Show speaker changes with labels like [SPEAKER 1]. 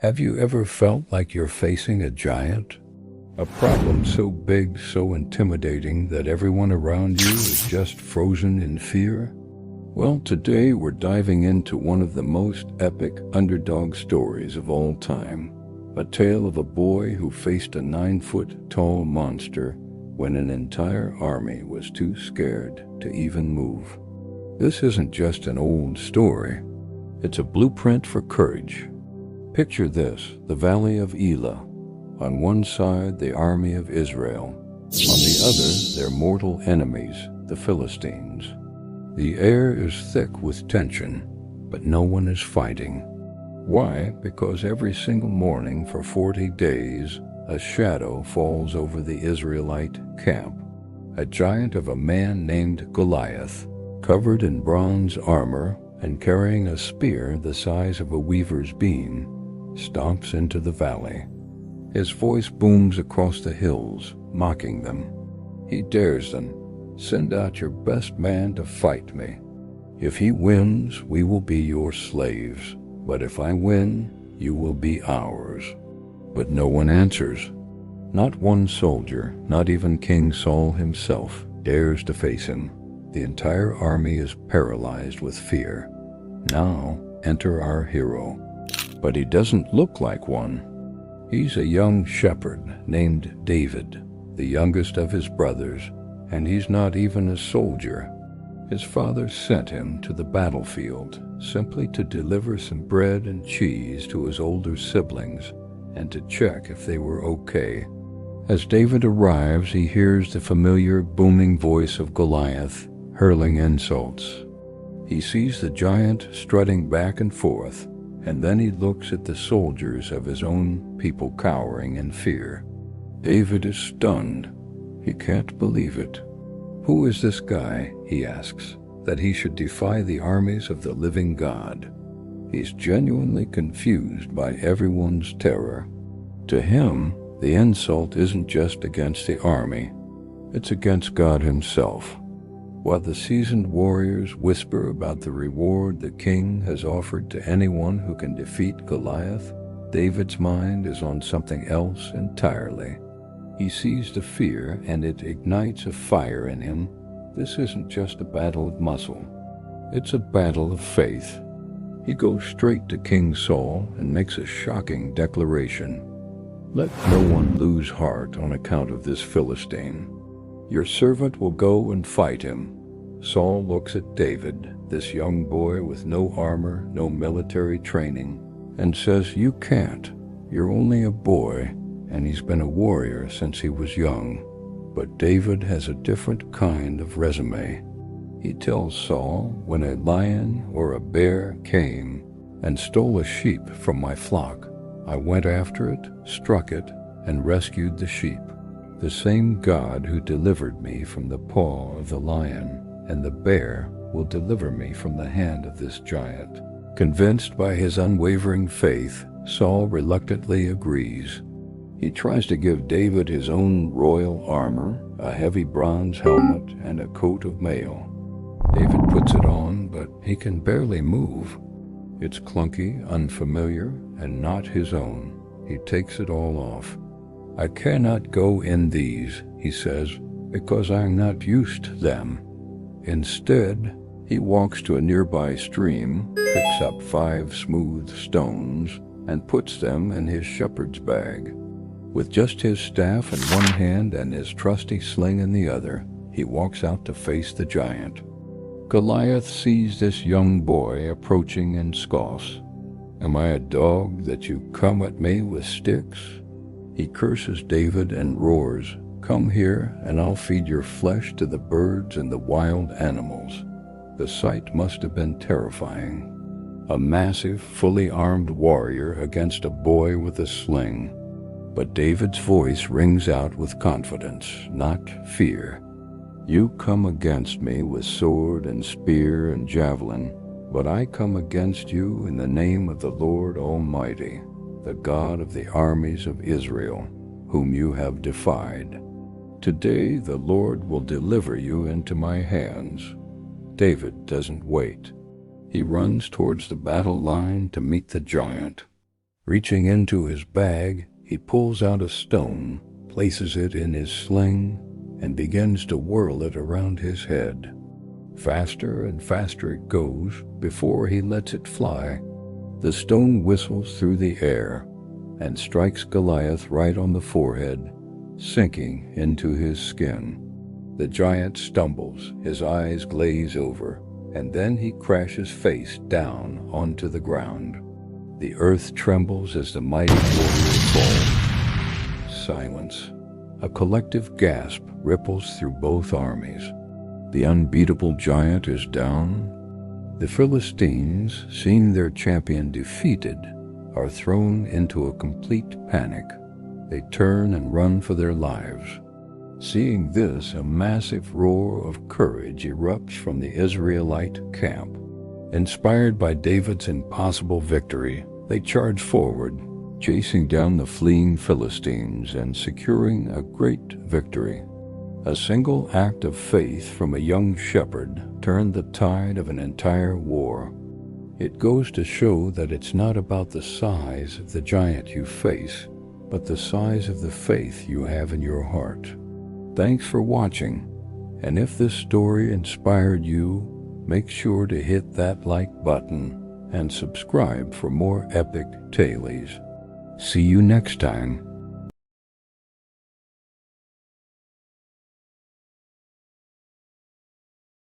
[SPEAKER 1] Have you ever felt like you're facing a giant? A problem so big, so intimidating that everyone around you is just frozen in fear? Well, today we're diving into one of the most epic underdog stories of all time. A tale of a boy who faced a 9-foot-tall monster when an entire army was too scared to even move. This isn't just an old story. It's a blueprint for courage. Picture this, the Valley of Elah. On one side, the army of Israel. On the other, their mortal enemies, the Philistines. The air is thick with tension, but no one is fighting. Why? Because every single morning for 40 days, a shadow falls over the Israelite camp. A giant of a man named Goliath, covered in bronze armor and carrying a spear the size of a weaver's beam, stomps into the valley. His voice booms across the hills, mocking them. He dares them, "Send out your best man to fight me. If he wins, we will be your slaves. But if I win, you will be ours." But no one answers. Not one soldier, not even King Saul himself, dares to face him. The entire army is paralyzed with fear. Now, enter our hero. But he doesn't look like one. He's a young shepherd named David, the youngest of his brothers, and he's not even a soldier. His father sent him to the battlefield simply to deliver some bread and cheese to his older siblings and to check if they were okay. As David arrives, he hears the familiar booming voice of Goliath hurling insults. He sees the giant strutting back and forth, and then he looks at the soldiers of his own people cowering in fear. David is stunned. He can't believe it. Who is this guy, he asks, that he should defy the armies of the living God? He's genuinely confused by everyone's terror. To him, the insult isn't just against the army, it's against God himself. While the seasoned warriors whisper about the reward the king has offered to anyone who can defeat Goliath, David's mind is on something else entirely. He sees the fear and it ignites a fire in him. This isn't just a battle of muscle. It's a battle of faith. He goes straight to King Saul and makes a shocking declaration. "Let no one lose heart on account of this Philistine. Your servant will go and fight him." Saul looks at David, this young boy with no armor, no military training, and says, "You can't. You're only a boy," and he's been a warrior since he was young. But David has a different kind of resume. He tells Saul, "When a lion or a bear came and stole a sheep from my flock, I went after it, struck it, and rescued the sheep. The same God who delivered me from the paw of the lion and the bear will deliver me from the hand of this giant." Convinced by his unwavering faith, Saul reluctantly agrees. He tries to give David his own royal armor, a heavy bronze helmet, and a coat of mail. David puts it on, but he can barely move. It's clunky, unfamiliar, and not his own. He takes it all off. "I cannot go in these," he says, "because I am not used to them." Instead, he walks to a nearby stream, picks up 5 smooth stones, and puts them in his shepherd's bag. With just his staff in one hand and his trusty sling in the other, he walks out to face the giant. Goliath sees this young boy approaching and scoffs. "Am I a dog that you come at me with sticks?" He curses David and roars, "Come here and I'll feed your flesh to the birds and the wild animals." The sight must have been terrifying. A massive, fully armed warrior against a boy with a sling. But David's voice rings out with confidence, not fear. "You come against me with sword and spear and javelin, but I come against you in the name of the Lord Almighty, the God of the armies of Israel, whom you have defied. Today the Lord will deliver you into my hands." David doesn't wait. He runs towards the battle line to meet the giant. Reaching into his bag, he pulls out a stone, places it in his sling, and begins to whirl it around his head. Faster and faster it goes before he lets it fly. The stone whistles through the air and strikes Goliath right on the forehead, sinking into his skin. The giant stumbles, his eyes glaze over, and then he crashes face down onto the ground. The earth trembles as the mighty warrior falls. Silence. A collective gasp ripples through both armies. The unbeatable giant is down. The Philistines, seeing their champion defeated, are thrown into a complete panic. They turn and run for their lives. Seeing this, a massive roar of courage erupts from the Israelite camp. Inspired by David's impossible victory, they charge forward, chasing down the fleeing Philistines and securing a great victory. A single act of faith from a young shepherd turned the tide of an entire war. It goes to show that it's not about the size of the giant you face, but the size of the faith you have in your heart. Thanks for watching, and if this story inspired you, make sure to hit that like button and subscribe for more epic tales. See you next time.